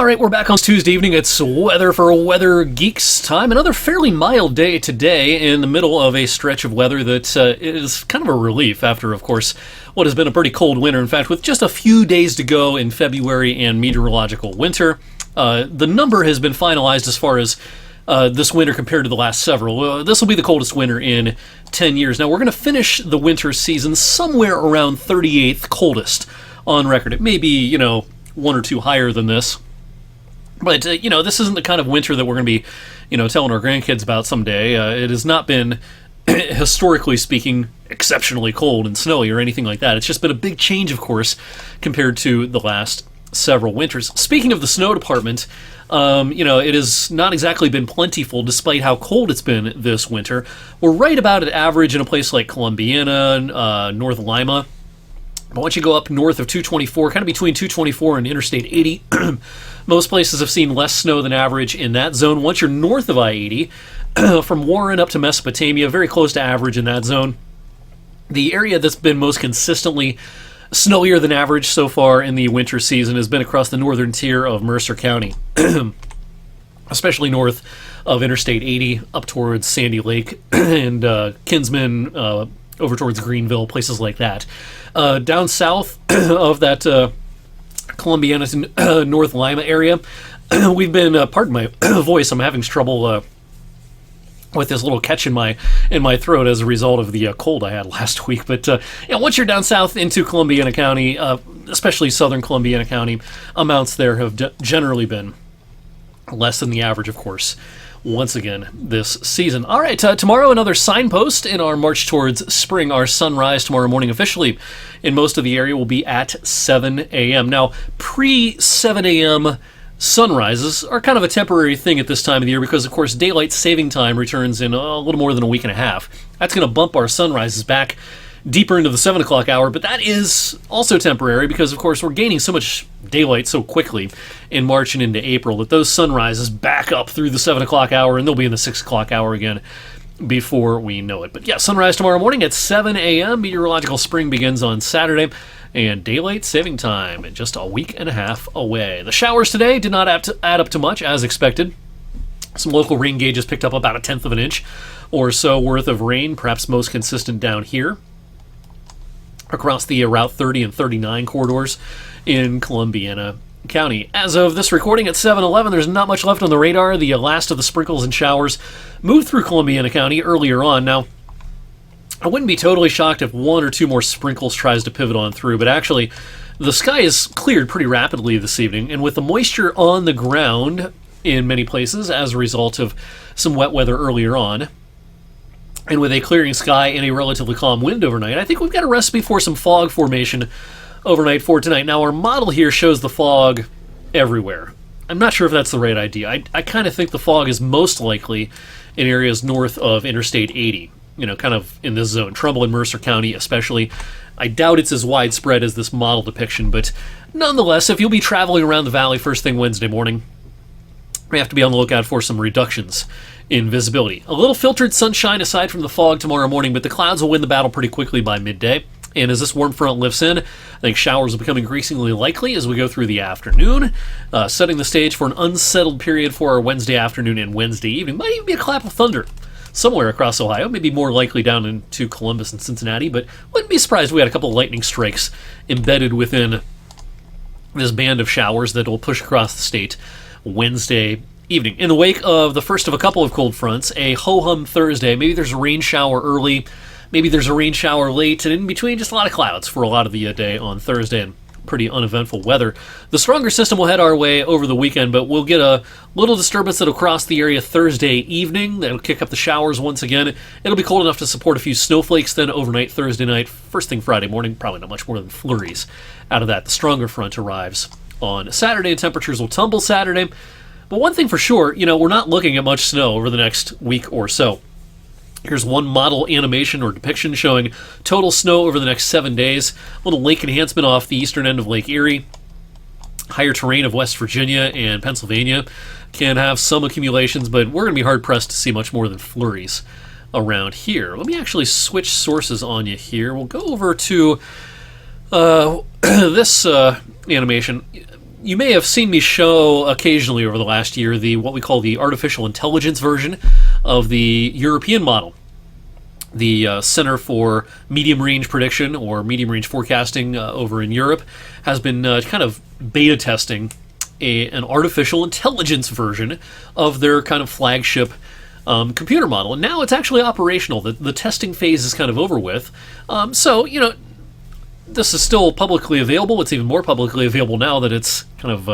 All right, we're back on Tuesday evening. It's Weather for Weather Geeks time. Another fairly mild day today in the middle of a stretch of weather that is kind of a relief after, of course, what has been a pretty cold winter. In fact, with just a few days to go in February and meteorological winter, the number has been finalized as far as this winter compared to the last several. This will be the coldest winter in 10 years. Now, we're going to finish the winter season somewhere around 38th coldest on record. It may be, one or two higher than this. But, this isn't the kind of winter that we're going to be, telling our grandkids about someday. It has not been, historically speaking, exceptionally cold and snowy or anything like that. It's just been a big change, of course, compared to the last several winters. Speaking of the snow department, it has not exactly been plentiful despite how cold it's been this winter. We're right about at average in a place like Columbiana, North Lima. But once you go up north of 224, kind of between 224 and Interstate 80, most places have seen less snow than average in that zone. Once you're north of I-80, from Warren up to Mesopotamia, very close to average in that zone. The area that's been most consistently snowier than average so far in the winter season has been across the northern tier of Mercer County, especially north of Interstate 80, up towards Sandy Lake and Kinsman, over towards Greenville, places like that. Down south of that Columbiana to North Lima area, we've been, pardon my voice, I'm having trouble with this little catch in my throat as a result of the cold I had last week. But once you're down south into Columbiana County, especially southern Columbiana County, amounts there have generally been less than the average, of course, once again this season. All right, tomorrow another signpost in our march towards spring. Our sunrise tomorrow morning officially in most of the area will be at 7 a.m. Now, pre-7 a.m. sunrises are kind of a temporary thing at this time of the year because, of course, daylight saving time returns in a little more than a week and a half. That's going to bump our sunrises back deeper into the 7 o'clock hour, but that is also temporary because, of course, we're gaining so much daylight so quickly in March and into April that those sunrises back up through the 7 o'clock hour and they'll be in the 6 o'clock hour again before we know it. But yeah, sunrise tomorrow morning at 7 a.m. Meteorological spring begins on Saturday, and daylight saving time just a week and a half away. The showers today did not add up to much, as expected. Some local rain gauges picked up about 1/10 of an inch or so worth of rain, perhaps most consistent down here across the Route 30 and 39 corridors in Columbiana County. As of this recording at 7:11, there's not much left on the radar. The last of the sprinkles and showers moved through Columbiana County earlier on. Now, I wouldn't be totally shocked if one or two more sprinkles tries to pivot on through, but actually, the sky is cleared pretty rapidly this evening, and with the moisture on the ground in many places as a result of some wet weather earlier on, and with a clearing sky and a relatively calm wind overnight, I think we've got a recipe for some fog formation overnight for tonight. Now, our model here shows the fog everywhere. I'm not sure if that's the right idea. I kind of think the fog is most likely in areas north of Interstate 80, kind of in this zone, Trumbull and Mercer County especially. I doubt it's as widespread as this model depiction, but nonetheless, if you'll be traveling around the valley first thing Wednesday morning, we have to be on the lookout for some reductions in visibility. A little filtered sunshine aside from the fog tomorrow morning, but the clouds will win the battle pretty quickly by midday. And as this warm front lifts in, I think showers will become increasingly likely as we go through the afternoon, setting the stage for an unsettled period for our Wednesday afternoon and Wednesday evening. Might even be a clap of thunder somewhere across Ohio, maybe more likely down into Columbus and Cincinnati, but wouldn't be surprised if we had a couple of lightning strikes embedded within this band of showers that will push across the state Wednesday evening. In the wake of the first of a couple of cold fronts, a ho-hum Thursday, maybe there's a rain shower early, maybe there's a rain shower late, and in between just a lot of clouds for a lot of the day on Thursday and pretty uneventful weather. The stronger system will head our way over the weekend, but we'll get a little disturbance that'll cross the area Thursday evening. That'll kick up the showers once again. It'll be cold enough to support a few snowflakes then overnight Thursday night. First thing Friday morning, probably not much more than flurries out of that. The stronger front arrives on Saturday, and temperatures will tumble Saturday. But one thing for sure, we're not looking at much snow over the next week or so. Here's one model animation or depiction showing total snow over the next 7 days. A little lake enhancement off the eastern end of Lake Erie. Higher terrain of West Virginia and Pennsylvania can have some accumulations, but we're going to be hard-pressed to see much more than flurries around here. Let me actually switch sources on you here. We'll go over to this animation. you may have seen me show occasionally over the last year the what we call the artificial intelligence version of the European model. The Center for Medium Range Prediction or Medium Range Forecasting over in Europe has been kind of beta testing an artificial intelligence version of their kind of flagship computer model. And now it's actually operational. The testing phase is kind of over with. So, this is still publicly available. It's even more publicly available now that it's kind of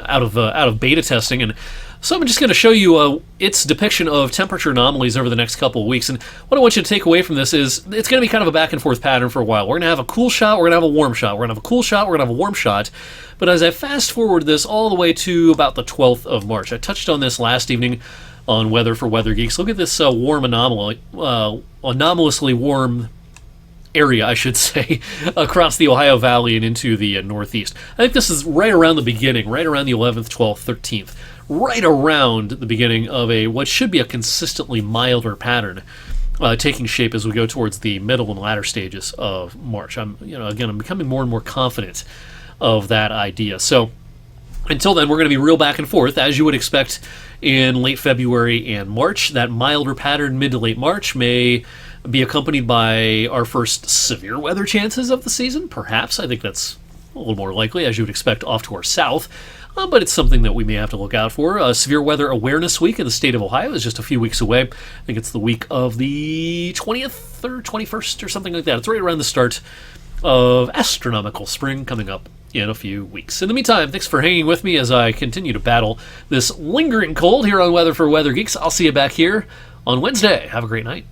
out of beta testing. And so I'm just going to show you its depiction of temperature anomalies over the next couple of weeks. And what I want you to take away from this is it's going to be kind of a back and forth pattern for a while. We're going to have a cool shot, we're going to have a warm shot. We're going to have a cool shot, we're going to have a warm shot. But as I fast forward this all the way to about the 12th of March, I touched on this last evening on Weather for Weather Geeks. Look at this warm anomaly, anomalously warm area, I should say, across the Ohio Valley and into the Northeast. I think this is right around the beginning, right around the 11th, 12th, 13th, right around the beginning of what should be a consistently milder pattern taking shape as we go towards the middle and latter stages of March. I'm becoming more and more confident of that idea. So until then, we're going to be real back and forth, as you would expect in late February and March. That milder pattern mid to late March may be accompanied by our first severe weather chances of the season, perhaps. I think that's a little more likely, as you would expect, off to our south. But it's something that we may have to look out for. Severe Weather Awareness Week in the state of Ohio is just a few weeks away. I think it's the week of the 20th or 21st or something like that. It's right around the start of astronomical spring coming up in a few weeks. In the meantime, thanks for hanging with me as I continue to battle this lingering cold here on Weather for Weather Geeks. I'll see you back here on Wednesday. Have a great night.